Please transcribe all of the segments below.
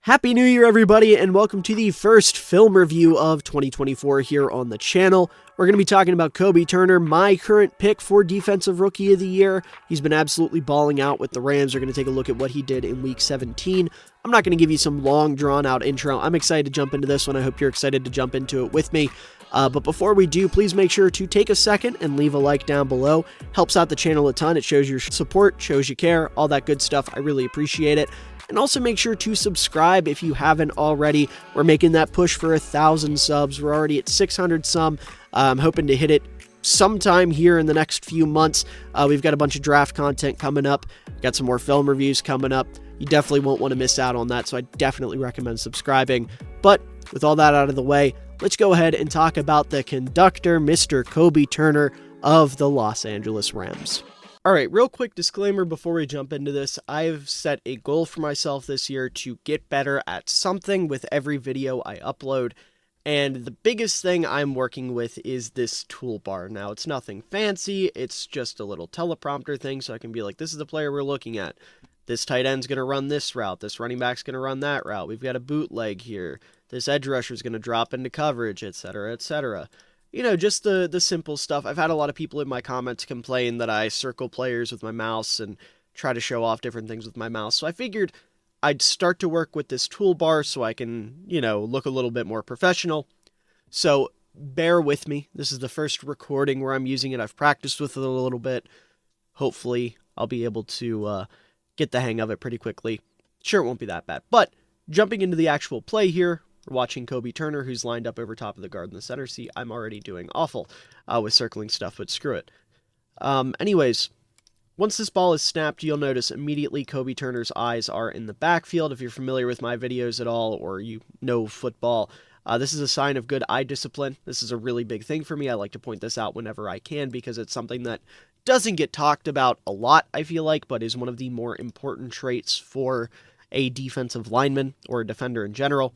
Happy New Year, everybody, and welcome to the first film review of 2024 here on the channel. We're going to be talking about Kobie Turner, my current pick for Defensive Rookie of the Year. He's been absolutely balling out with the Rams. We're going to take a look at what he did in Week 17. I'm not going to give you some long, drawn-out intro. I'm excited to jump into this one. I hope you're excited to jump into it with me. But before we do, please make sure to take a second and leave a like down below. Helps out the channel a ton. It shows your support, shows you care, all that good stuff. I really appreciate it. And also make sure to subscribe if you haven't already. We're making that push for 1,000 subs. We're already at 600 some. I'm hoping to hit it sometime here in the next few months. We've got a bunch of draft content coming up. Got some more film reviews coming up. You definitely won't want to miss out on that, so I definitely recommend subscribing. But with all that out of the way, let's go ahead and talk about the conductor, Mr. Kobie Turner of the Los Angeles Rams. Alright, real quick disclaimer before we jump into this. I've set a goal for myself this year to get better at something with every video I upload, and the biggest thing I'm working with is this toolbar. Now, it's nothing fancy, it's just a little teleprompter thing, so I can be like, this is the player we're looking at. This tight end's going to run this route, this running back's going to run that route, we've got a bootleg here, this edge rusher's going to drop into coverage, etc., etc. You know, just the simple stuff. I've had a lot of people in my comments complain that I circle players with my mouse and try to show off different things with my mouse. So I figured I'd start to work with this toolbar so I can, you know, look a little bit more professional. So bear with me. This is the first recording where I'm using it. I've practiced with it a little bit. Hopefully I'll be able to get the hang of it pretty quickly. Sure, it won't be that bad. But jumping into the actual play here, we're watching Kobie Turner, who's lined up over top of the guard in the center. See, I'm already doing awful with circling stuff, but screw it. Anyways, once this ball is snapped, you'll notice immediately Kobie Turner's eyes are in the backfield. If you're familiar with my videos at all, or you know football, this is a sign of good eye discipline. This is a really big thing for me. I like to point this out whenever I can because it's something that doesn't get talked about a lot, I feel like, but is one of the more important traits for a defensive lineman or a defender in general.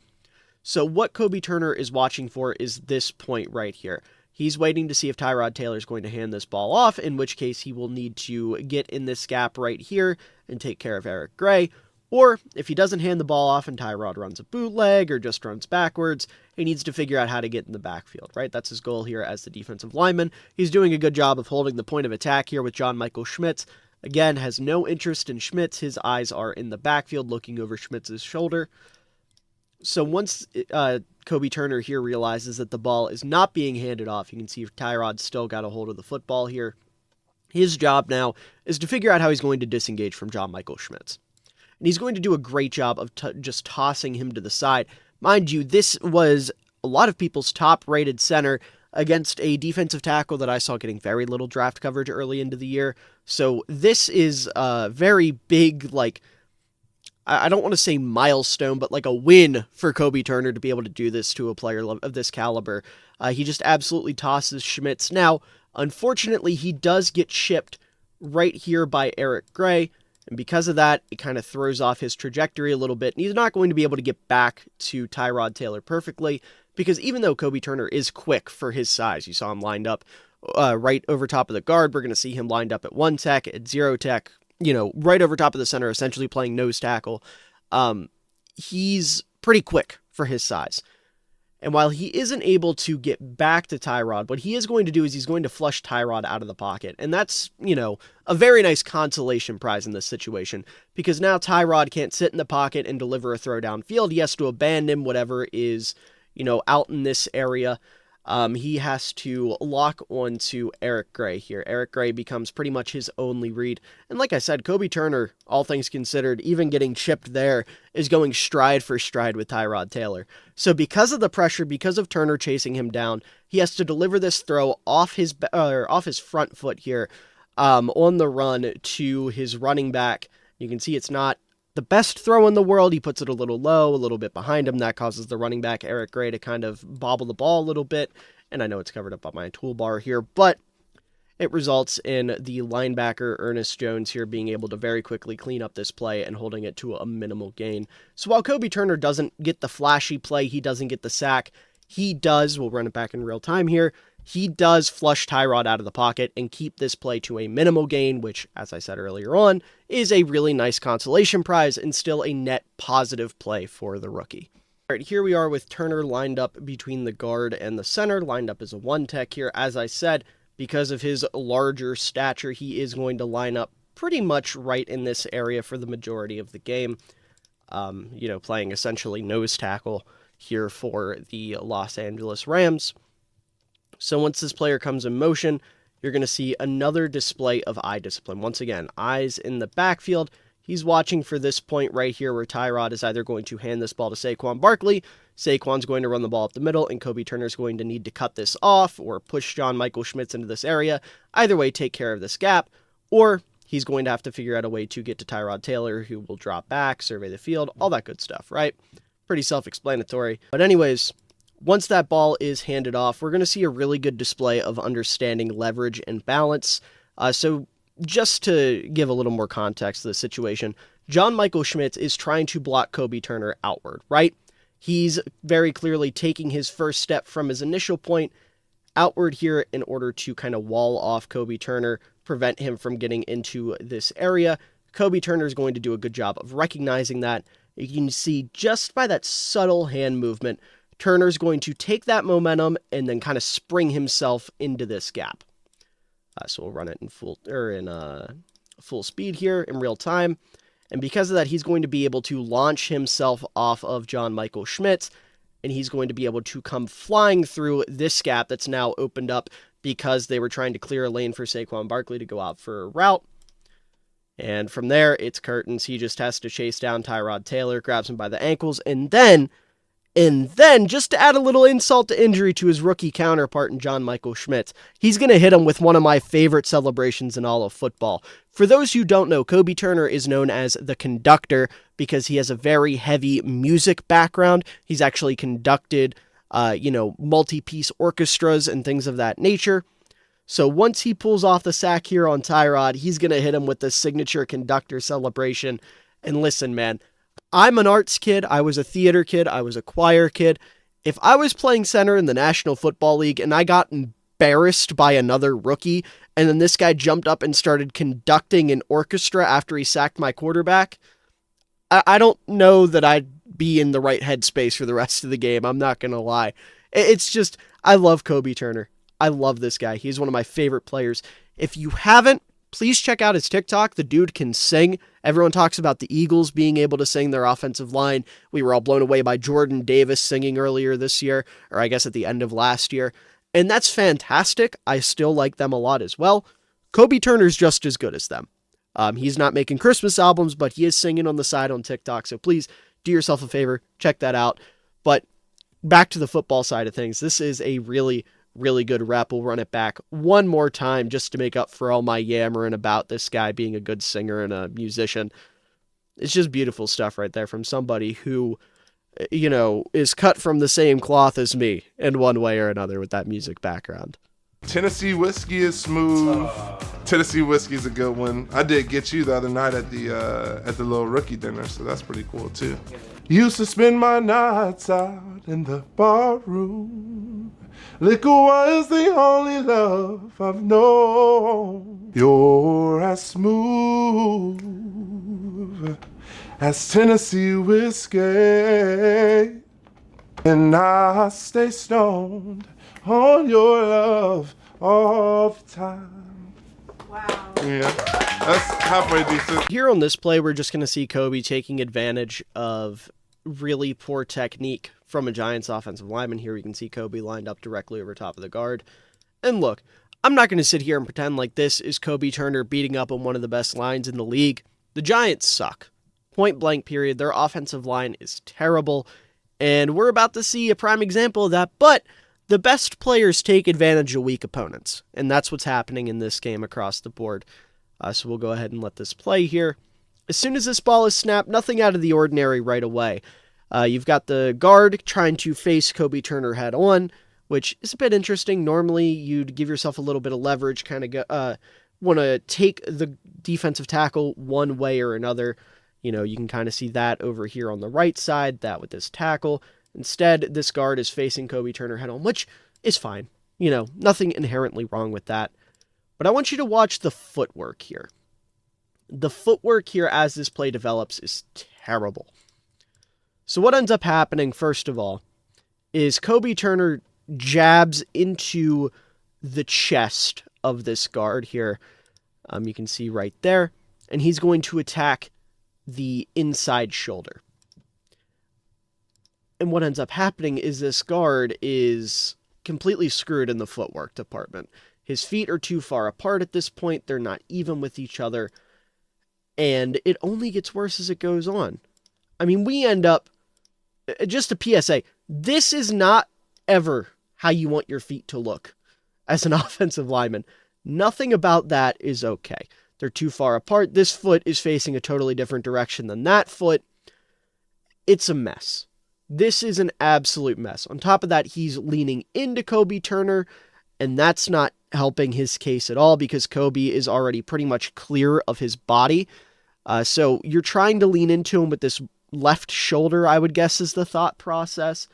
So what Kobie Turner is watching for is this point right here. He's waiting to see if Tyrod Taylor is going to hand this ball off, in which case he will need to get in this gap right here and take care of Eric Gray. Or if he doesn't hand the ball off and Tyrod runs a bootleg or just runs backwards, he needs to figure out how to get in the backfield, right? That's his goal here as the defensive lineman. He's doing a good job of holding the point of attack here with John Michael Schmitz. Again, has no interest in Schmitz. His eyes are in the backfield looking over Schmitz's shoulder. So once Kobie Turner here realizes that the ball is not being handed off, you can see Tyrod's still got a hold of the football here. His job now is to figure out how he's going to disengage from John Michael Schmitz. And he's going to do a great job of just tossing him to the side. Mind you, this was a lot of people's top-rated center against a defensive tackle that I saw getting very little draft coverage early into the year. So this is a very big, like, I don't want to say milestone, but like a win for Kobie Turner to be able to do this to a player of this caliber. He just absolutely tosses Schmitz. Now, unfortunately, he does get chipped right here by Eric Gray, and because of that, it kind of throws off his trajectory a little bit, and he's not going to be able to get back to Tyrod Taylor perfectly, because even though Kobie Turner is quick for his size, you saw him lined up right over top of the guard, we're going to see him lined up at 1 tech, at 0 tech, you know, right over top of the center, essentially playing nose tackle. He's pretty quick for his size. And while he isn't able to get back to Tyrod, what he is going to do is he's going to flush Tyrod out of the pocket. And that's, you know, a very nice consolation prize in this situation, because now Tyrod can't sit in the pocket and deliver a throw downfield. He has to abandon whatever is, you know, out in this area. He has to lock onto Eric Gray here. Eric Gray becomes pretty much his only read. And like I said, Kobie Turner, all things considered, even getting chipped there, is going stride for stride with Tyrod Taylor. So because of the pressure, because of Turner chasing him down, he has to deliver this throw off his front foot here on the run to his running back. You can see it's not the best throw in the world. He puts it a little low, a little bit behind him. That causes the running back, Eric Gray, to kind of bobble the ball a little bit. And I know it's covered up by my toolbar here, but it results in the linebacker, Ernest Jones, here being able to very quickly clean up this play and holding it to a minimal gain. So while Kobie Turner doesn't get the flashy play, he doesn't get the sack, he does, we'll run it back in real time here, he does flush Tyrod out of the pocket and keep this play to a minimal gain, which, as I said earlier on, is a really nice consolation prize and still a net positive play for the rookie. All right, here we are with Turner lined up between the guard and the center, lined up as a one-tech here. As I said, because of his larger stature, he is going to line up pretty much right in this area for the majority of the game. Playing essentially nose tackle here for the Los Angeles Rams. So once this player comes in motion, you're going to see another display of eye discipline. Once again, eyes in the backfield. He's watching for this point right here where Tyrod is either going to hand this ball to Saquon Barkley, Saquon's going to run the ball up the middle, and Kobie Turner's going to need to cut this off or push John Michael Schmitz into this area. Either way, take care of this gap, or he's going to have to figure out a way to get to Tyrod Taylor, who will drop back, survey the field, all that good stuff, right? Pretty self-explanatory. But anyways, once that ball is handed off, we're going to see a really good display of understanding leverage and balance. So just to give a little more context to the situation, John Michael Schmitz is trying to block Kobie Turner outward, right? He's very clearly taking his first step from his initial point outward here in order to kind of wall off Kobie Turner, prevent him from getting into this area. Kobie Turner is going to do a good job of recognizing that. You can see just by that subtle hand movement, Turner's going to take that momentum and then kind of spring himself into this gap. So we'll run it in full speed here in real time. And because of that, he's going to be able to launch himself off of John Michael Schmitz, and he's going to be able to come flying through this gap that's now opened up because they were trying to clear a lane for Saquon Barkley to go out for a route. And from there, it's curtains. He just has to chase down Tyrod Taylor, grabs him by the ankles, and then, just to add a little insult to injury to his rookie counterpart in John Michael Schmitz, he's going to hit him with one of my favorite celebrations in all of football. For those who don't know, Kobie Turner is known as the conductor because he has a very heavy music background. He's actually conducted, multi-piece orchestras and things of that nature. So once he pulls off the sack here on Tyrod, he's going to hit him with the signature conductor celebration. And listen, man, I'm an arts kid. I was a theater kid. I was a choir kid. If I was playing center in the National Football League and I got embarrassed by another rookie, and then this guy jumped up and started conducting an orchestra after he sacked my quarterback, I don't know that I'd be in the right headspace for the rest of the game. I'm not going to lie. It's just, I love Kobie Turner. I love this guy. He's one of my favorite players. If you haven't, please check out his TikTok. The dude can sing. Everyone talks about the Eagles being able to sing their offensive line. We were all blown away by Jordan Davis singing earlier this year, or I guess at the end of last year. And that's fantastic. I still like them a lot as well. Kobie Turner's just as good as them. He's not making Christmas albums, but he is singing on the side on TikTok. So please do yourself a favor, check that out. But back to the football side of things. This is a really, really good rep. We'll run it back one more time just to make up for all my yammering about this guy being a good singer and a musician. It's just beautiful stuff right there from somebody who, is cut from the same cloth as me in one way or another with that music background. Tennessee whiskey is smooth. Tennessee whiskey is a good one. I did get you the other night at the little rookie dinner, so that's pretty cool too. Used to spend my nights out in the bar room. Liquor was the only love I've known. You're as smooth as Tennessee whiskey, and I stay stoned on your love all the time. Wow. Yeah, that's halfway decent. Here on this play, we're just going to see Kobie taking advantage of really poor technique from a Giants offensive lineman. Here we can see Kobie lined up directly over top of the guard. And look, I'm not going to sit here and pretend like this is Kobie Turner beating up on one of the best lines in the league. The Giants suck. Point blank period. Their offensive line is terrible. And we're about to see a prime example of that. But the best players take advantage of weak opponents. And that's what's happening in this game across the board. So we'll go ahead and let this play here. As soon as this ball is snapped, nothing out of the ordinary right away. You've got the guard trying to face Kobie Turner head on, which is a bit interesting. Normally, you'd give yourself a little bit of leverage, kind of want to take the defensive tackle one way or another. You can kind of see that over here on the right side, that with this tackle. Instead, this guard is facing Kobie Turner head on, which is fine. nothing inherently wrong with that. But I want you to watch the footwork here. The footwork here as this play develops is terrible. So what ends up happening, first of all, is Kobie Turner jabs into the chest of this guard here. You can see right there. And he's going to attack the inside shoulder. And what ends up happening is this guard is completely screwed in the footwork department. His feet are too far apart at this point. They're not even with each other. And it only gets worse as it goes on. I mean, we end up, just a PSA, this is not ever how you want your feet to look as an offensive lineman. Nothing about that is okay. They're too far apart. This foot is facing a totally different direction than that foot. It's a mess. This is an absolute mess. On top of that, he's leaning into Kobie Turner, and that's not helping his case at all because Kobie is already pretty much clear of his body. So you're trying to lean into him with this left shoulder, I would guess is the thought process,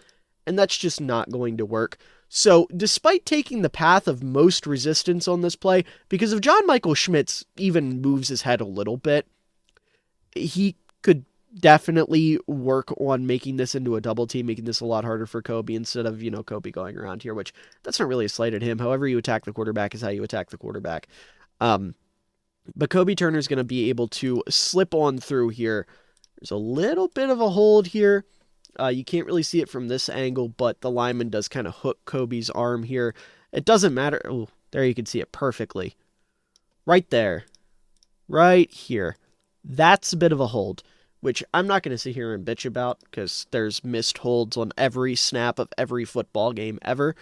and that's just not going to work. So despite taking the path of most resistance on this play, because if John Michael Schmitz even moves his head a little bit, he could definitely work on making this into a double team, making this a lot harder for Kobie instead of, Kobie going around here, which that's not really a slight at him. However you attack the quarterback is how you attack the quarterback. But Kobie Turner's going to be able to slip on through here. There's a little bit of a hold here. You can't really see it from this angle, but the lineman does kind of hook Kobie's arm here. It doesn't matter. Oh, there you can see it perfectly. Right there. Right here. That's a bit of a hold, which I'm not going to sit here and bitch about because there's missed holds on every snap of every football game ever.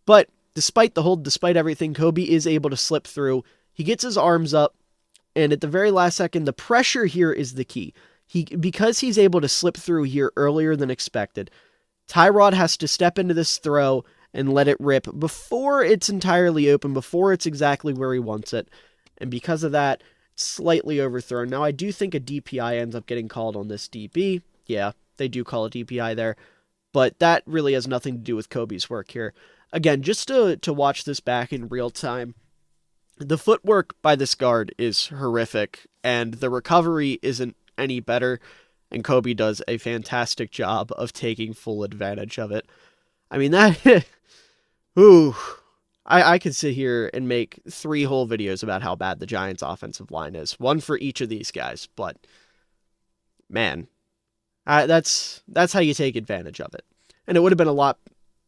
But despite the hold, despite everything, Kobie is able to slip through. He gets his arms up, and at the very last second, the pressure here is the key. Because he's able to slip through here earlier than expected, Tyrod has to step into this throw and let it rip before it's entirely open, before it's exactly where he wants it. And because of that, slightly overthrown. Now, I do think a DPI ends up getting called on this DB. Yeah, they do call a DPI there. But that really has nothing to do with Kobie's work here. Again, just to watch this back in real time, the footwork by this guard is horrific, and the recovery isn't any better, and Kobie does a fantastic job of taking full advantage of it. I mean, that... ooh... I could sit here and make 3 whole videos about how bad the Giants' offensive line is. One for each of these guys, but... man... that's how you take advantage of it. And it would have been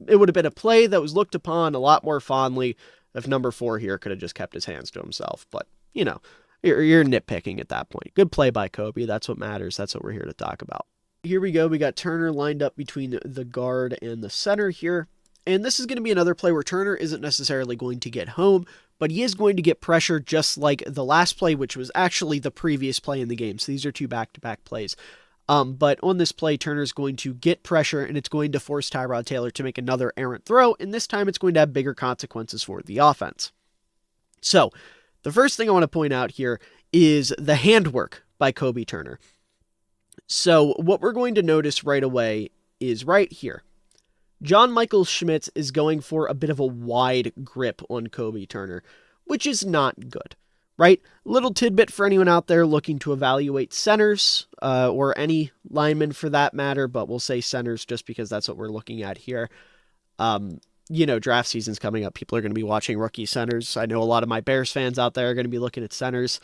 it would have been a play that was looked upon a lot more fondly if number 4 here could have just kept his hands to himself. But, you're nitpicking at that point. Good play by Kobie. That's what matters. That's what we're here to talk about. Here we go. We got Turner lined up between the guard and the center here. And this is going to be another play where Turner isn't necessarily going to get home, but he is going to get pressure just like the last play, which was actually the previous play in the game. So these are 2 back-to-back plays. But on this play, Turner's going to get pressure, and it's going to force Tyrod Taylor to make another errant throw, and this time it's going to have bigger consequences for the offense. So, the first thing I want to point out here is the handwork by Kobie Turner. So, what we're going to notice right away is right here. John Michael Schmitz is going for a bit of a wide grip on Kobie Turner, which is not good. Right? Little tidbit for anyone out there looking to evaluate centers, or any linemen for that matter, but we'll say centers just because that's what we're looking at here. Draft season's coming up. People are going to be watching rookie centers. I know a lot of my Bears fans out there are going to be looking at centers.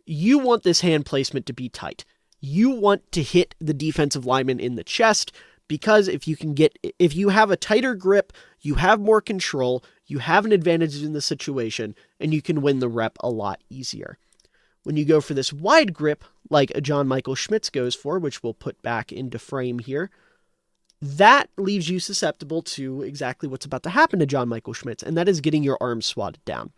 You want this hand placement to be tight. You want to hit the defensive lineman in the chest, because if you have a tighter grip, you have more control, you have an advantage in the situation, and you can win the rep a lot easier. When you go for this wide grip, like a John Michael Schmitz goes for, which we'll put back into frame here, that leaves you susceptible to exactly what's about to happen to John Michael Schmitz, and that is getting your arms swatted down.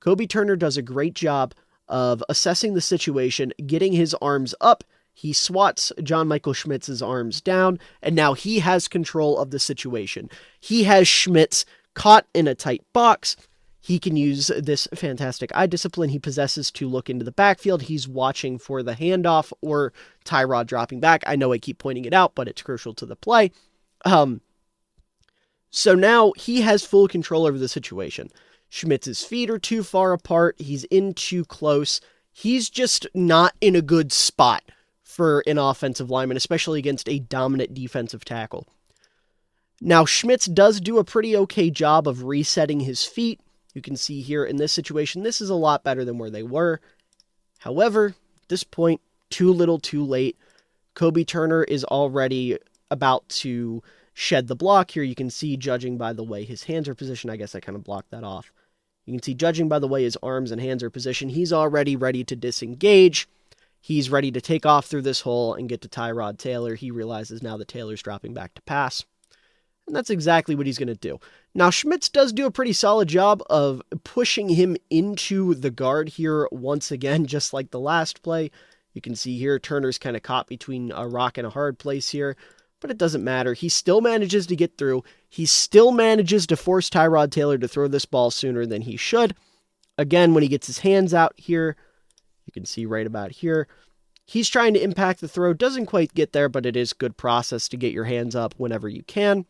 Kobie Turner does a great job of assessing the situation, getting his arms up. He swats John Michael Schmitz's arms down, and now he has control of the situation. He has Schmitz caught in a tight box. He can use this fantastic eye discipline he possesses to look into the backfield. He's watching for the handoff or Tyrod dropping back. I know I keep pointing it out, but it's crucial to the play. So now he has full control over the situation. Schmitz's feet are too far apart. He's in too close. He's just not in a good spot for an offensive lineman, especially against a dominant defensive tackle. Now, Schmitz does do a pretty okay job of resetting his feet. You can see here in this situation, this is a lot better than where they were. However, at this point, too little, too late. Kobie Turner is already about to shed the block here. You can see, judging by the way his hands are positioned, I guess I kind of blocked that off. You can see, judging by the way his arms and hands are positioned, he's already ready to disengage. He's ready to take off through this hole and get to Tyrod Taylor. He realizes now that Taylor's dropping back to pass. And that's exactly what he's going to do. Now, Schmitz does do a pretty solid job of pushing him into the guard here once again, just like the last play. You can see here, Turner's kind of caught between a rock and a hard place here, but it doesn't matter. He still manages to get through. He still manages to force Tyrod Taylor to throw this ball sooner than he should. Again, when he gets his hands out here, you can see right about here, he's trying to impact the throw. Doesn't quite get there, but it is good process to get your hands up whenever you can.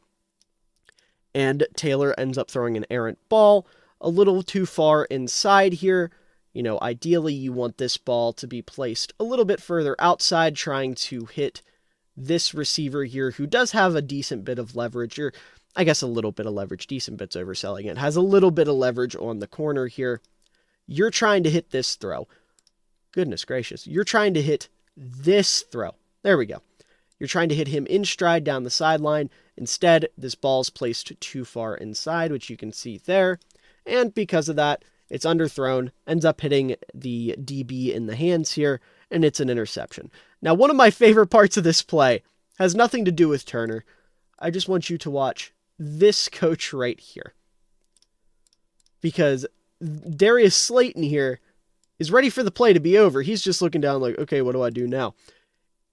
And Taylor ends up throwing an errant ball a little too far inside here. You know, ideally you want this ball to be placed a little bit further outside, trying to hit this receiver here, who does have a decent bit of leverage, or I guess a little bit of leverage, decent bit's overselling it, has a little bit of leverage on the corner here. You're trying to hit this throw. Goodness gracious. You're trying to hit this throw. There we go. You're trying to hit him in stride down the sideline. Instead, this ball's placed too far inside, which you can see there. And because of that, it's underthrown, ends up hitting the DB in the hands here, and it's an interception. Now, one of my favorite parts of this play has nothing to do with Turner. I just want you to watch this coach right here. Because Darius Slayton here is ready for the play to be over. He's just looking down like, okay, what do I do now?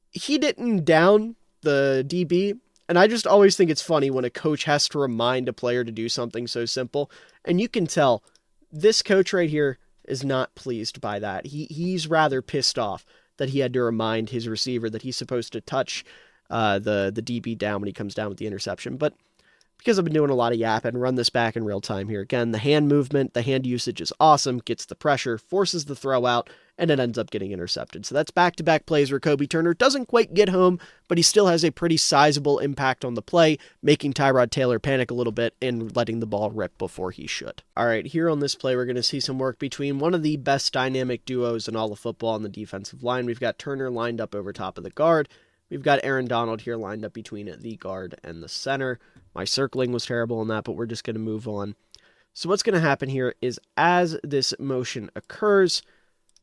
He didn't down the DB, and I just always think it's funny when a coach has to remind a player to do something so simple. And you can tell this coach right here is not pleased by that. He's rather pissed off that he had to remind his receiver that he's supposed to touch the DB down when he comes down with the interception. But because I've been doing a lot of yapping, run this back in real time here. Again, the hand movement, the hand usage is awesome, gets the pressure, forces the throw out, and it ends up getting intercepted. So that's back-to-back plays where Kobie Turner doesn't quite get home, but he still has a pretty sizable impact on the play, making Tyrod Taylor panic a little bit and letting the ball rip before he should. All right, here on this play, we're going to see some work between one of the best dynamic duos in all of football on the defensive line. We've got Turner lined up over top of the guard. We've got Aaron Donald here lined up between the guard and the center. My circling was terrible on that, but we're just going to move on. So what's going to happen here is as this motion occurs,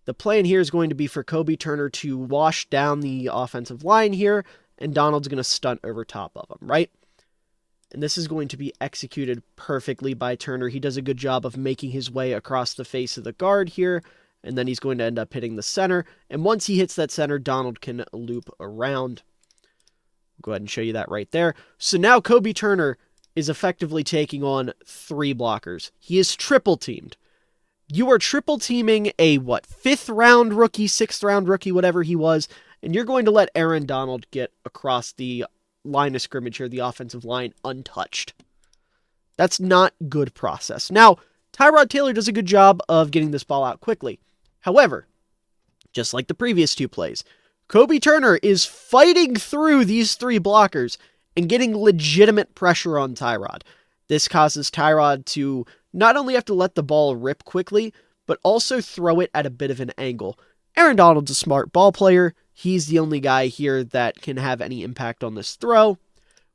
the plan here is going to be for Kobie Turner to wash down the offensive line here, and Donald's going to stunt over top of him, right? And this is going to be executed perfectly by Turner. He does a good job of making his way across the face of the guard here, and then he's going to end up hitting the center. And once he hits that center, Donald can loop around. Go ahead and show you that right there. So now Kobie Turner is effectively taking on 3 blockers. He is triple teamed. You are triple teaming a, 5th round rookie, 6th round rookie, whatever he was, and you're going to let Aaron Donald get across the line of scrimmage here, the offensive line, untouched. That's not good process. Now, Tyrod Taylor does a good job of getting this ball out quickly. However, just like the previous 2 plays, Kobie Turner is fighting through these 3 blockers and getting legitimate pressure on Tyrod. This causes Tyrod to not only have to let the ball rip quickly, but also throw it at a bit of an angle. Aaron Donald's a smart ball player. He's the only guy here that can have any impact on this throw.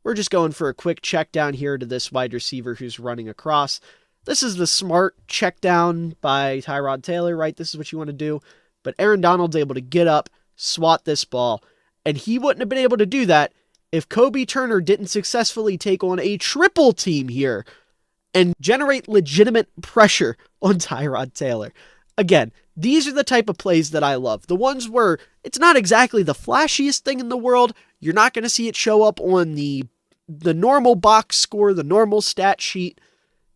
We're just going for a quick check down here to this wide receiver who's running across. This is the smart check down by Tyrod Taylor, right? This is what you want to do. But Aaron Donald's able to get up, swat this ball, and he wouldn't have been able to do that if Kobie Turner didn't successfully take on a triple team here and generate legitimate pressure on Tyrod Taylor. Again, these are the type of plays that I love. The ones where it's not exactly the flashiest thing in the world. You're not going to see it show up on the normal box score, the normal stat sheet.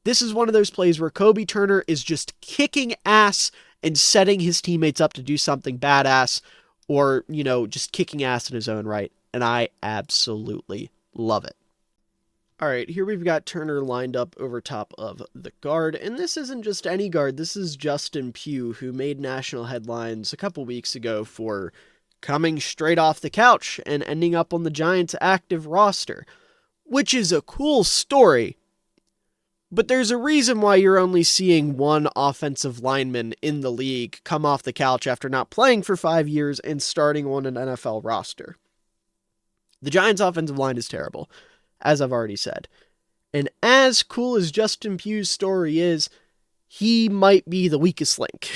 This is one of those plays where Kobie Turner is just kicking ass and setting his teammates up to do something badass, or, just kicking ass in his own right. And I absolutely love it. All right, here we've got Turner lined up over top of the guard, and this isn't just any guard. This is Justin Pugh, who made national headlines a couple weeks ago for coming straight off the couch and ending up on the Giants' active roster, which is a cool story. But there's a reason why you're only seeing one offensive lineman in the league come off the couch after not playing for 5 years and starting on an NFL roster. The Giants' offensive line is terrible, as I've already said. And as cool as Justin Pugh's story is, he might be the weakest link.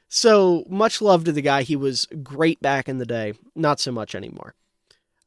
So much love to the guy. He was great back in the day. Not so much anymore.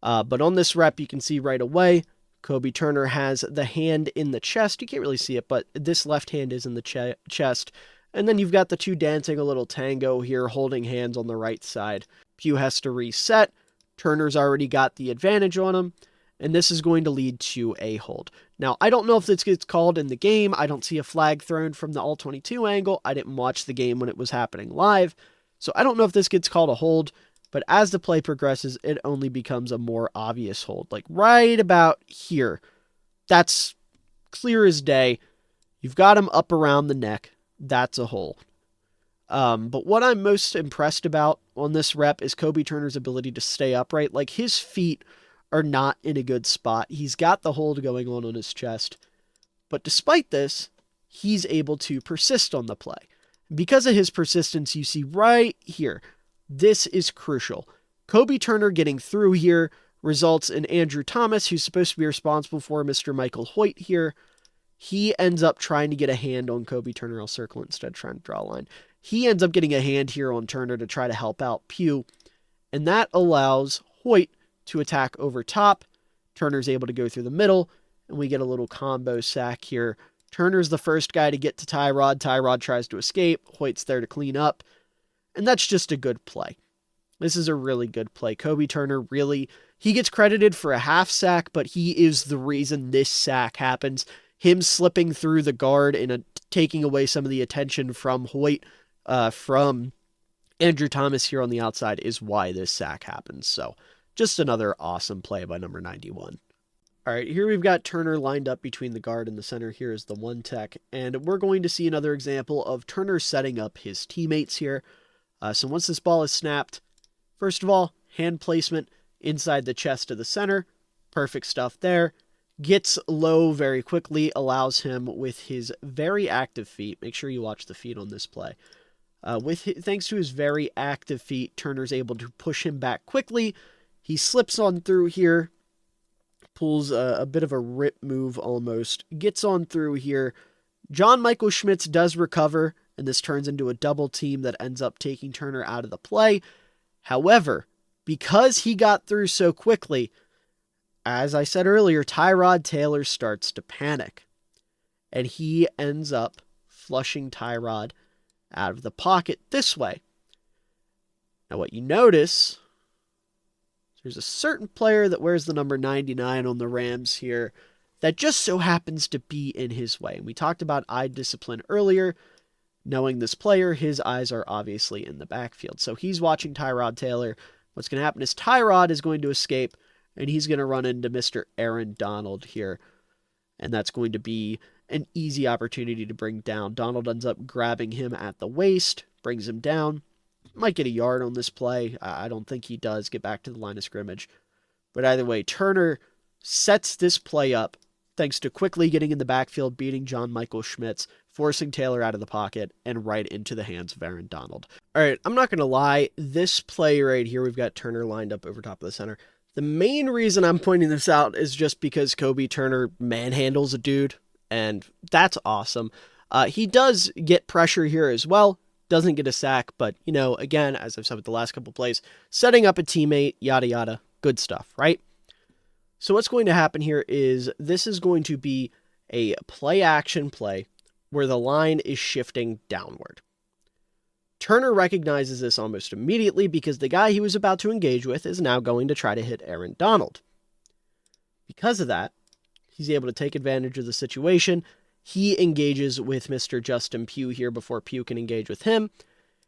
But on this rep, you can see right away, Kobie Turner has the hand in the chest. You can't really see it, but this left hand is in the chest. And then you've got the two dancing a little tango here, holding hands on the right side. Pugh has to reset. Turner's already got the advantage on him. And this is going to lead to a hold. Now, I don't know if this gets called in the game. I don't see a flag thrown from the All-22 angle. I didn't watch the game when it was happening live. So I don't know if this gets called a hold. But as the play progresses, it only becomes a more obvious hold. Like right about here. That's clear as day. You've got him up around the neck. That's a hold. But what I'm most impressed about on this rep is Kobie Turner's ability to stay upright. Like his feet are not in a good spot. He's got the hold going on his chest. But despite this, he's able to persist on the play. Because of his persistence, you see right here, this is crucial. Kobie Turner getting through here results in Andrew Thomas, who's supposed to be responsible for Mr. Michael Hoyt here. He ends up trying to get a hand on Kobie Turner. I'll circle it instead of trying to draw a line. He ends up getting a hand here on Turner to try to help out Pugh. And that allows Hoyt to attack over top. Turner's able to go through the middle, and we get a little combo sack here. Turner's the first guy to get to Tyrod. Tyrod tries to escape. Hoyt's there to clean up. And that's just a good play. This is a really good play. Kobie Turner really, he gets credited for a half sack, but he is the reason this sack happens. Him slipping through the guard and taking away some of the attention from Hoyt, from Andrew Thomas here on the outside is why this sack happens. So just another awesome play by number 91. All right, here we've got Turner lined up between the guard and the center. Here is the one tech, and we're going to see another example of Turner setting up his teammates here. So once this ball is snapped, first of all, hand placement inside the chest of the center. Perfect stuff there. Gets low very quickly, allows him with his very active feet. Make sure you watch the feet on this play. Thanks to his very active feet, Turner's able to push him back quickly. He slips on through here, pulls a bit of a rip move almost, gets on through here. John Michael Schmitz does recover, and this turns into a double team that ends up taking Turner out of the play. However, because he got through so quickly, as I said earlier, Tyrod Taylor starts to panic, and he ends up flushing Tyrod out of the pocket this way. Now what you notice, there's a certain player that wears the number 99 on the Rams here that just so happens to be in his way. And we talked about eye discipline earlier. Knowing this player, his eyes are obviously in the backfield. So he's watching Tyrod Taylor. What's going to happen is Tyrod is going to escape, and he's going to run into Mr. Aaron Donald here. And that's going to be an easy opportunity to bring down. Donald ends up grabbing him at the waist, brings him down. Might get a yard on this play. I don't think he does get back to the line of scrimmage. But either way, Turner sets this play up thanks to quickly getting in the backfield, beating John Michael Schmitz, forcing Taylor out of the pocket, and right into the hands of Aaron Donald. All right, I'm not going to lie. This play right here, we've got Turner lined up over top of the center. The main reason I'm pointing this out is just because Kobie Turner manhandles a dude, and that's awesome. He does get pressure here as well. Doesn't get a sack, but, you know, again, as I've said with the last couple plays, setting up a teammate, yada, yada, good stuff, right? So what's going to happen here is this is going to be a play-action play where the line is shifting downward. Turner recognizes this almost immediately because the guy he was about to engage with is now going to try to hit Aaron Donald. Because of that, he's able to take advantage of the situation. He engages with Mr. Justin Pugh here before Pugh can engage with him.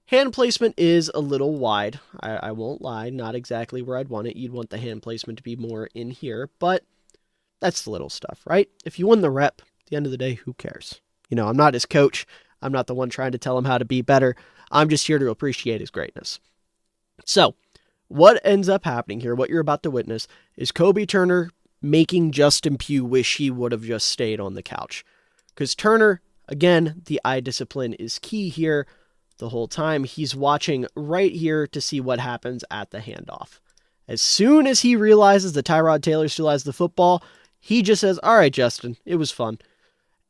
Hand placement is a little wide. I won't lie, not exactly where I'd want it. You'd want the hand placement to be more in here, but That's the little stuff, right? If you win the rep, at the end of the day, who cares? I'm not his coach. I'm not the one trying to tell him how to be better. I'm just here to appreciate his greatness. So, what ends up happening here, what you're about to witness, is Kobie Turner making Justin Pugh wish he would have just stayed on the couch. Because Turner, again, the eye discipline is key here. The whole time he's watching right here to see what happens at the handoff. As soon as he realizes that Tyrod Taylor still has the football, he just says, all right, Justin, it was fun,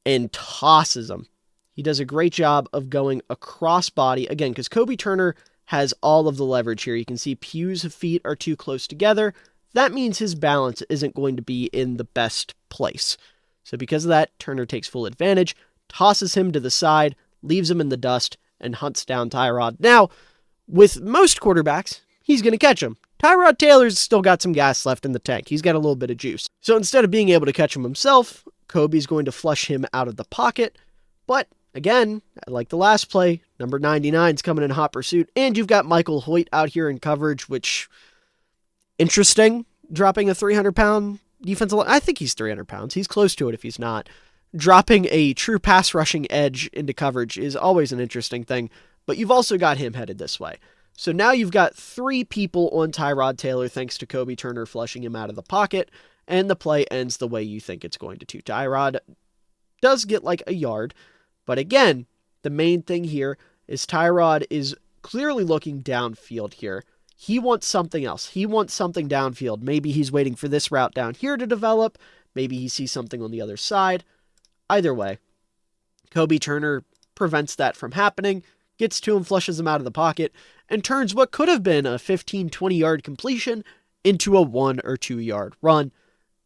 and tosses him. He does a great job of going across body, again, because Kobie Turner has all of the leverage here. You can see Pugh's feet are too close together. That means his balance isn't going to be in the best place. So because of that, Turner takes full advantage, tosses him to the side, leaves him in the dust, and hunts down Tyrod. Now, with most quarterbacks, he's going to catch him. Tyrod Taylor's still got some gas left in the tank. He's got a little bit of juice. So instead of being able to catch him himself, Kobie's going to flush him out of the pocket. But again, like the last play, number 99's coming in hot pursuit, and you've got Michael Hoyt out here in coverage, which, interesting, dropping a 300-pound defensive line. I think he's 300 pounds. He's close to it if he's not. Dropping a true pass rushing edge into coverage is always an interesting thing, but you've also got him headed this way. So now you've got 3 people on Tyrod Taylor thanks to Kobie Turner flushing him out of the pocket, and the play ends the way you think it's going to. Tyrod does get like a yard, but again, the main thing here is Tyrod is clearly looking downfield here. He wants something else. He wants something downfield. Maybe he's waiting for this route down here to develop. Maybe he sees something on the other side. Either way, Kobie Turner prevents that from happening, gets to him, flushes him out of the pocket, and turns what could have been a 15-20 yard completion into a 1 or 2 yard run.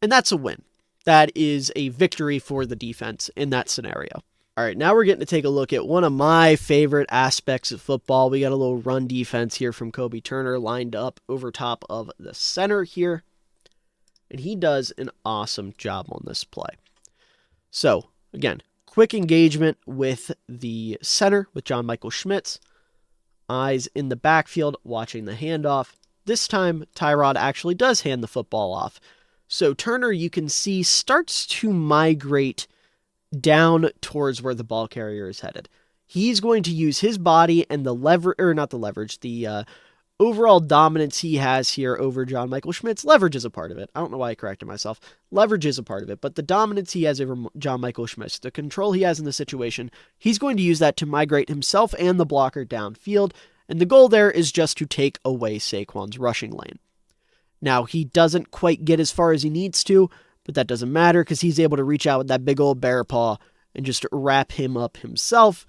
And that's a win. That is a victory for the defense in that scenario. All right, now we're getting to take a look at one of my favorite aspects of football. We got a little run defense here from Kobie Turner lined up over top of the center here. And he does an awesome job on this play. So, again, quick engagement with the center with John Michael Schmitz. Eyes in the backfield, watching the handoff. This time, Tyrod actually does hand the football off. So Turner, you can see, starts to migrate down towards where the ball carrier is headed. He's going to use his body and the overall dominance he has here over John Michael Schmitz. Leverage is a part of it. I don't know why I corrected myself. Leverage is a part of it, but the dominance he has over John Michael Schmitz, the control he has in the situation, he's going to use that to migrate himself and the blocker downfield, and the goal there is just to take away Saquon's rushing lane. Now, he doesn't quite get as far as he needs to, but that doesn't matter because he's able to reach out with that big old bear paw and just wrap him up himself.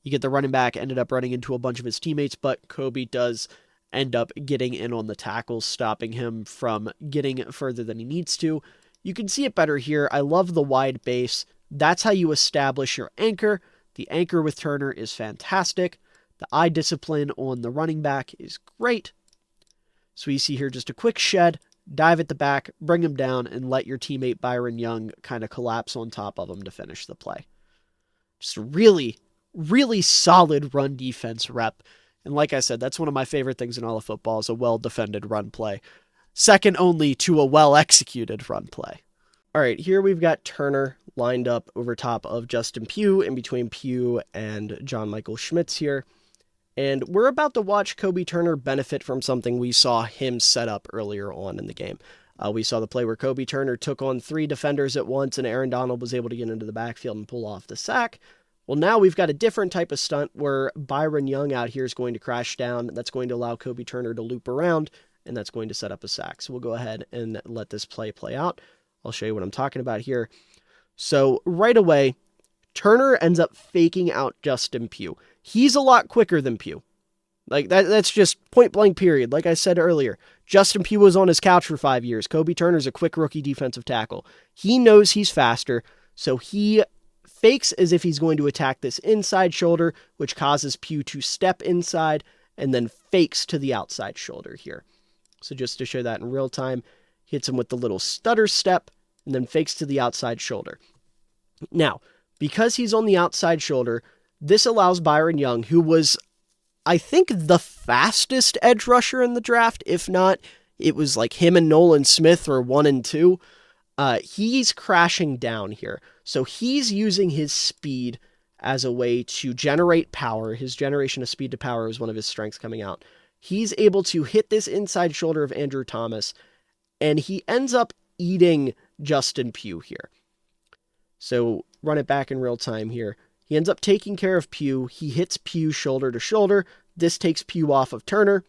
You get the running back, ended up running into a bunch of his teammates, but Kobie does end up getting in on the tackles, stopping him from getting further than he needs to. You can see it better here. I love the wide base. That's how you establish your anchor. The anchor with Turner is fantastic. The eye discipline on the running back is great. So you see here just a quick shed, dive at the back, bring him down, and let your teammate Byron Young kind of collapse on top of him to finish the play. Just a really, really solid run defense rep. And like I said, that's one of my favorite things in all of football is a well-defended run play. Second only to a well-executed run play. All right, here we've got Turner lined up over top of Justin Pugh, in between Pugh and John Michael Schmitz here. And we're about to watch Kobie Turner benefit from something we saw him set up earlier on in the game. We saw the play where Kobie Turner took on 3 defenders at once, and Aaron Donald was able to get into the backfield and pull off the sack. Well, now we've got a different type of stunt where Byron Young out here is going to crash down. That's going to allow Kobie Turner to loop around, and that's going to set up a sack. So we'll go ahead and let this play out. I'll show you what I'm talking about here. So right away, Turner ends up faking out Justin Pugh. He's a lot quicker than Pugh. Like that's just point blank period. Like I said earlier, Justin Pugh was on his couch for 5 years. Kobie Turner's a quick rookie defensive tackle. He knows he's faster, so he fakes as if he's going to attack this inside shoulder, which causes Pugh to step inside, and then fakes to the outside shoulder here. So just to show that in real time, hits him with the little stutter step, and then fakes to the outside shoulder. Now, because he's on the outside shoulder, this allows Byron Young, who was, I think, the fastest edge rusher in the draft. If not, it was like him and Nolan Smith were 1 and 2. He's crashing down here. So he's using his speed as a way to generate power. His generation of speed to power is one of his strengths coming out. He's able to hit this inside shoulder of Andrew Thomas, and he ends up eating Justin Pugh here. So run it back in real time here. He ends up taking care of Pugh. He hits Pugh shoulder to shoulder. This takes Pugh off of Turner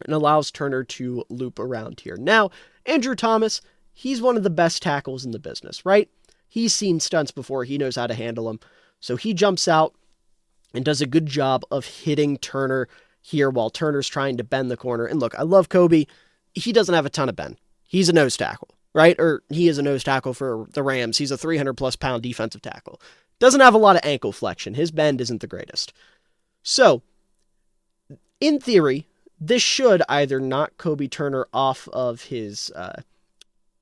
and allows Turner to loop around here. Now, Andrew Thomas, he's one of the best tackles in the business, right? He's seen stunts before. He knows how to handle them. So he jumps out and does a good job of hitting Turner here while Turner's trying to bend the corner. And look, I love Kobie. He doesn't have a ton of bend. He's a nose tackle, right? Or he is a nose tackle for the Rams. He's a 300-plus pound defensive tackle. Doesn't have a lot of ankle flexion. His bend isn't the greatest. So, in theory, this should either knock Kobie Turner off of his,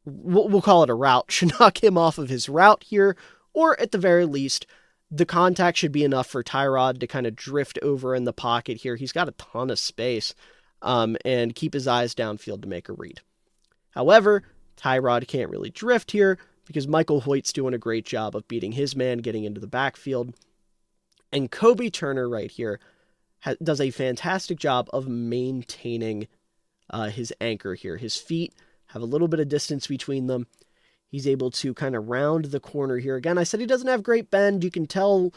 we'll call it a route, should knock him off of his route here, or at the very least, the contact should be enough for Tyrod to kind of drift over in the pocket here. He's got a ton of space, and keep his eyes downfield to make a read. However, Tyrod can't really drift here because Michael Hoyt's doing a great job of beating his man, getting into the backfield. And Kobie Turner right here does a fantastic job of maintaining his anchor here. His feet have a little bit of distance between them. He's able to kind of round the corner here. Again, I said he doesn't have great bend. You can tell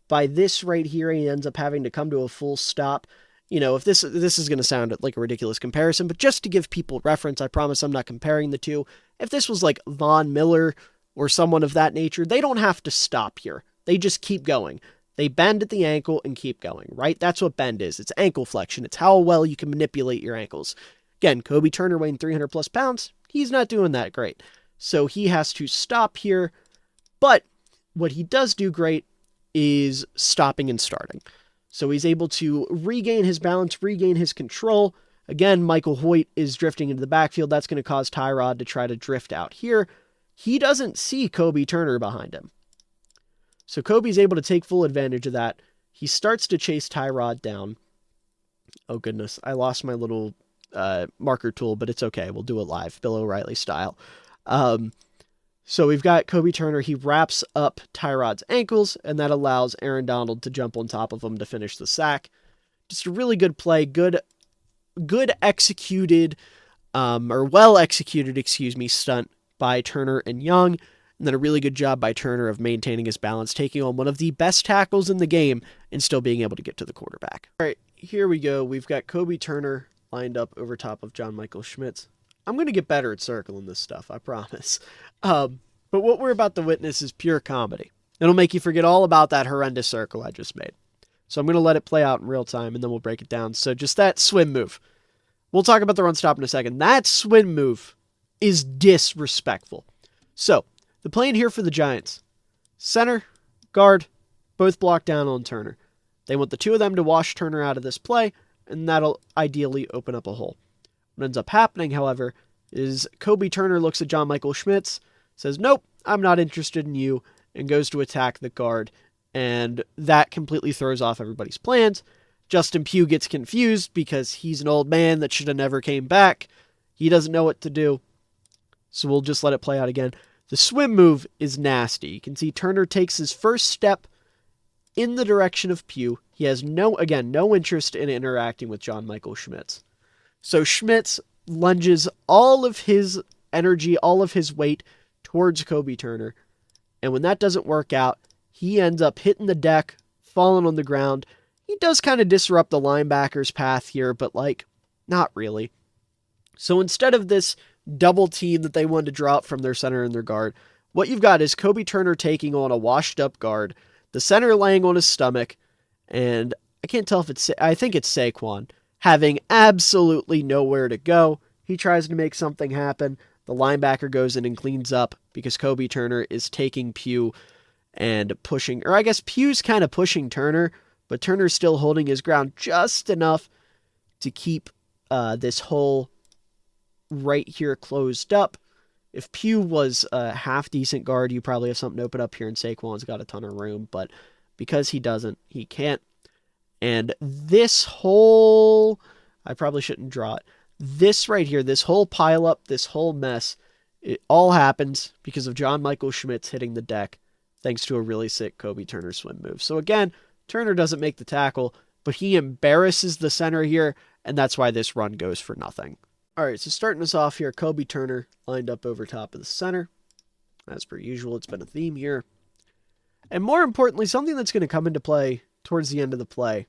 by this right here, he ends up having to come to a full stop. You know, if this is going to sound like a ridiculous comparison, but just to give people reference, I promise I'm not comparing the two. If this was like Von Miller or someone of that nature, they don't have to stop here. They just keep going. They bend at the ankle and keep going, right? That's what bend is. It's ankle flexion. It's how well you can manipulate your ankles. Again, Kobie Turner weighing 300-plus pounds, he's not doing that great. So he has to stop here, but what he does do great is stopping and starting. So he's able to regain his balance, regain his control. Again, Michael Hoyt is drifting into the backfield. That's going to cause Tyrod to try to drift out here. He doesn't see Kobie Turner behind him. So Kobie's able to take full advantage of that. He starts to chase Tyrod down. Oh goodness, I lost my little marker tool, but it's okay. We'll do it live, Bill O'Reilly style. So we've got Kobie Turner. He wraps up Tyrod's ankles, and that allows Aaron Donald to jump on top of him to finish the sack. Just a really good play, good executed, or well executed, stunt by Turner and Young, and then a really good job by Turner of maintaining his balance, taking on one of the best tackles in the game and still being able to get to the quarterback. All right, here we go. We've got Kobie Turner lined up over top of John Michael Schmitz. I'm going to get better at circling this stuff, I promise. But what we're about to witness is pure comedy. It'll make you forget all about that horrendous circle I just made. So I'm going to let it play out in real time, and then we'll break it down. So just that swim move. We'll talk about the run stop in a second. That swim move is disrespectful. So, the plan here for the Giants. Center, guard, both blocked down on Turner. They want the two of them to wash Turner out of this play, and that'll ideally open up a hole. What ends up happening, however, is Kobie Turner looks at John Michael Schmitz, says, nope, I'm not interested in you, and goes to attack the guard, and that completely throws off everybody's plans. Justin Pugh gets confused because he's an old man that should have never came back. He doesn't know what to do, so we'll just let it play out again. The swim move is nasty. You can see Turner takes his first step in the direction of Pugh. He has no interest in interacting with John Michael Schmitz. So Schmitz lunges all of his energy, all of his weight towards Kobie Turner. And when that doesn't work out, he ends up hitting the deck, falling on the ground. He does kind of disrupt the linebacker's path here, but not really. So instead of this double team that they wanted to draw up from their center and their guard, what you've got is Kobie Turner taking on a washed up guard, the center laying on his stomach, and I can't tell if I think it's Saquon, having absolutely nowhere to go. He tries to make something happen. The linebacker goes in and cleans up because Kobie Turner is taking Pugh and pushing, or I guess Pugh's kind of pushing Turner, but Turner's still holding his ground just enough to keep this hole right here closed up. If Pugh was a half-decent guard, you probably have something open up here, and Saquon's got a ton of room, but because he doesn't, he can't. And this whole, I probably shouldn't draw it, this right here, this whole pileup, this whole mess It all happens because of John Michael Schmitz hitting the deck thanks to a really sick Kobie Turner swim move. So again, Turner doesn't make the tackle, but he embarrasses the center here, and that's why this run goes for nothing. All right, so starting us off here, Kobie Turner lined up over top of the center. As per usual, it's been a theme here. And more importantly, something that's going to come into play towards the end of the play.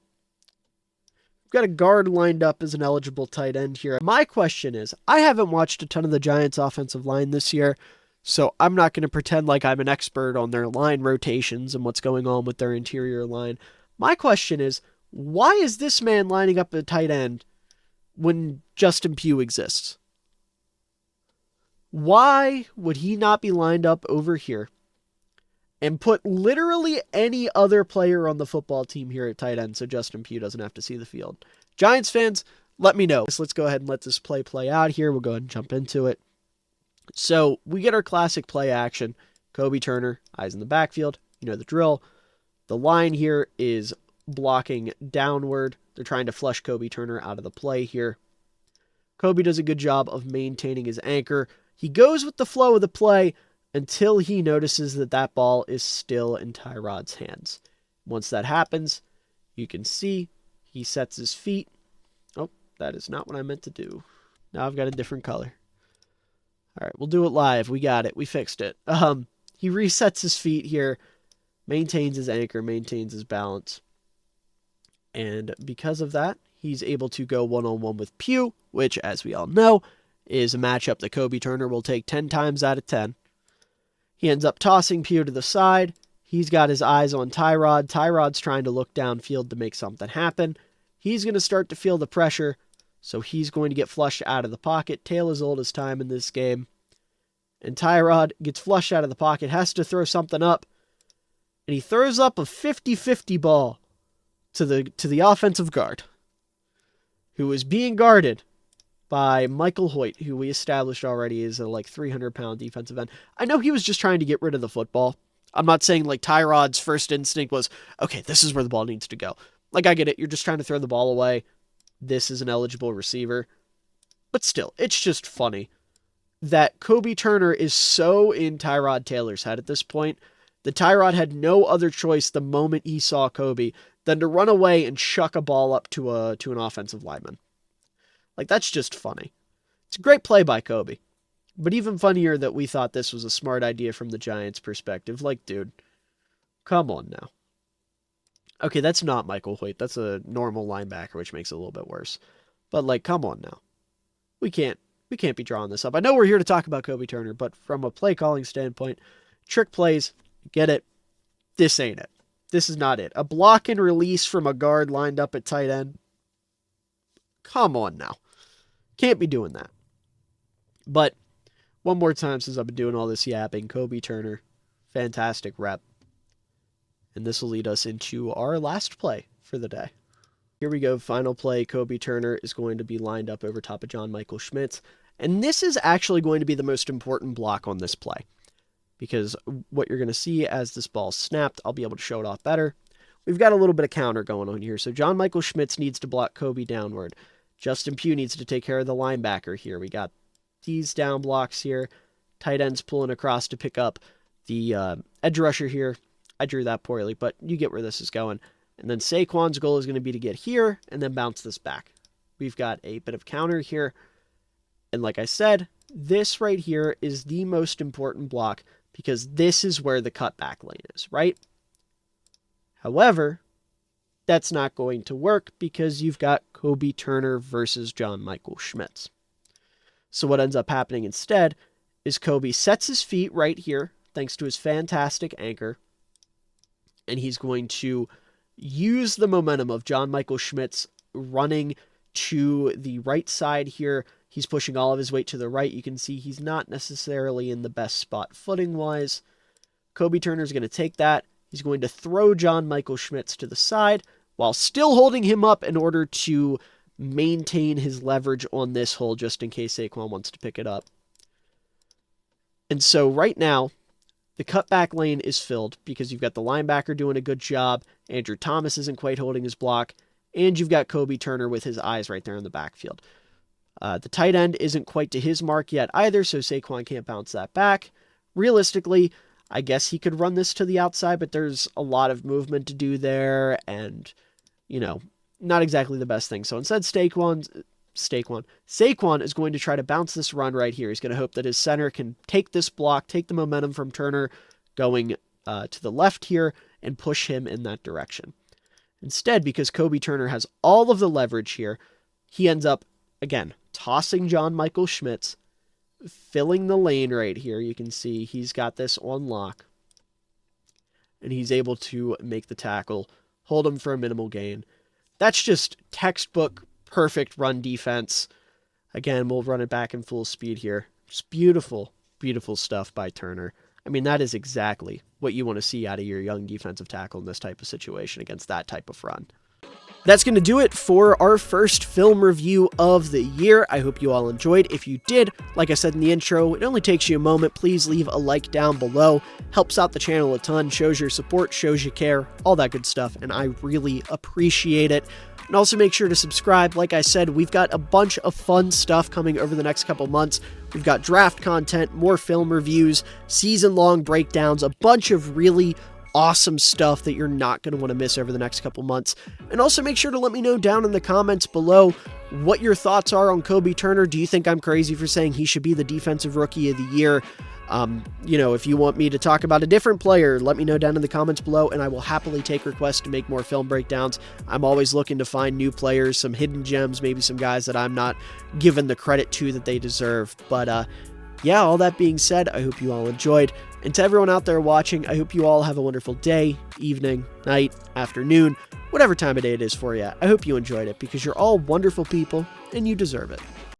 We've got a guard lined up as an eligible tight end here. My question is, I haven't watched a ton of the Giants' offensive line this year, so I'm not going to pretend like I'm an expert on their line rotations and what's going on with their interior line. My question is, why is this man lining up a tight end when Justin Pugh exists? Why would he not be lined up over here and put literally any other player on the football team here at tight end so Justin Pugh doesn't have to see the field? Giants fans, let me know. So let's go ahead and let this play out here. We'll go ahead and jump into it. So we get our classic play action. Kobie Turner, eyes in the backfield. You know the drill. The line here is blocking downward. They're trying to flush Kobie Turner out of the play here. Kobie does a good job of maintaining his anchor. He goes with the flow of the play until he notices that that ball is still in Tyrod's hands. Once that happens, you can see he sets his feet. Oh, that is not what I meant to do. Now I've got a different color. All right, we'll do it live. We got it. We fixed it. He resets his feet here, maintains his anchor, maintains his balance. And because of that, he's able to go one-on-one with Pugh, which, as we all know, is a matchup that Kobie Turner will take 10 times out of 10. He ends up tossing Pugh to the side. He's got his eyes on Tyrod. Tyrod's trying to look downfield to make something happen. He's going to start to feel the pressure, so he's going to get flushed out of the pocket. Tale as old as time in this game. And Tyrod gets flushed out of the pocket, has to throw something up, and he throws up a 50-50 ball to the offensive guard, who is being guarded by Michael Hoyt, who we established already is a 300-pound defensive end. I know he was just trying to get rid of the football. I'm not saying Tyrod's first instinct was, okay, this is where the ball needs to go. I get it. You're just trying to throw the ball away. This is an eligible receiver. But still, it's just funny that Kobie Turner is so in Tyrod Taylor's head at this point that Tyrod had no other choice the moment he saw Kobie than to run away and shuck a ball up to an offensive lineman. That's just funny. It's a great play by Kobie. But even funnier that we thought this was a smart idea from the Giants' perspective. Dude, come on now. Okay, that's not Michael Hoyt. That's a normal linebacker, which makes it a little bit worse. But, come on now. We can't be drawing this up. I know we're here to talk about Kobie Turner, but from a play calling standpoint, trick plays, get it. This ain't it. This is not it. A block and release from a guard lined up at tight end. Come on now. Can't be doing that. But one more time since I've been doing all this yapping, Kobie Turner, fantastic rep. And this will lead us into our last play for the day. Here we go. Final play. Kobie Turner is going to be lined up over top of John Michael Schmitz. And this is actually going to be the most important block on this play. Because what you're going to see as this ball's snapped, I'll be able to show it off better. We've got a little bit of counter going on here. So John Michael Schmitz needs to block Kobie downward. Justin Pugh needs to take care of the linebacker here. We got these down blocks here. Tight ends pulling across to pick up the edge rusher here. I drew that poorly, but you get where this is going. And then Saquon's goal is going to be to get here and then bounce this back. We've got a bit of counter here. And like I said, this right here is the most important block because this is where the cutback lane is, right? However, that's not going to work because you've got Kobie Turner versus John Michael Schmitz. So what ends up happening instead is Kobie sets his feet right here, thanks to his fantastic anchor, and he's going to use the momentum of John Michael Schmitz running to the right side here. He's pushing all of his weight to the right. You can see he's not necessarily in the best spot footing-wise. Kobie Turner's going to take that. He's going to throw John Michael Schmitz to the side while still holding him up in order to maintain his leverage on this hole just in case Saquon wants to pick it up. And so right now, the cutback lane is filled because you've got the linebacker doing a good job. Andrew Thomas isn't quite holding his block. And you've got Kobie Turner with his eyes right there in the backfield. The tight end isn't quite to his mark yet either, so Saquon can't bounce that back. Realistically, I guess he could run this to the outside, but there's a lot of movement to do there, and, not exactly the best thing. So instead, Saquon is going to try to bounce this run right here. He's going to hope that his center can take this block, take the momentum from Turner going to the left here, and push him in that direction. Instead, because Kobie Turner has all of the leverage here, he ends up, again, tossing John Michael Schmitz, filling the lane right here. You can see he's got this on lock, and he's able to make the tackle, hold him for a minimal gain. That's just textbook perfect run defense. Again, we'll run it back in full speed here. Just beautiful, beautiful stuff by Turner. I mean, that is exactly what you want to see out of your young defensive tackle in this type of situation against that type of run. That's going to do it for our first film review of the year. I hope you all enjoyed. If you did, like I said in the intro, it only takes you a moment. Please leave a like down below. Helps out the channel a ton, shows your support, shows you care, all that good stuff, and I really appreciate it. And also make sure to subscribe. Like I said, we've got a bunch of fun stuff coming over the next couple months. We've got draft content, more film reviews, season-long breakdowns, a bunch of really awesome stuff that you're not going to want to miss over the next couple months. And also make sure to let me know down in the comments below what your thoughts are on Kobie Turner. Do you think I'm crazy for saying he should be the defensive rookie of the year? If you want me to talk about a different player, let me know down in the comments below, and I will happily take requests to make more film breakdowns. I'm always looking to find new players, some hidden gems, maybe some guys that I'm not given the credit to that they deserve. But yeah, all that being said, I hope you all enjoyed. And to everyone out there watching, I hope you all have a wonderful day, evening, night, afternoon, whatever time of day it is for you. I hope you enjoyed it because you're all wonderful people and you deserve it.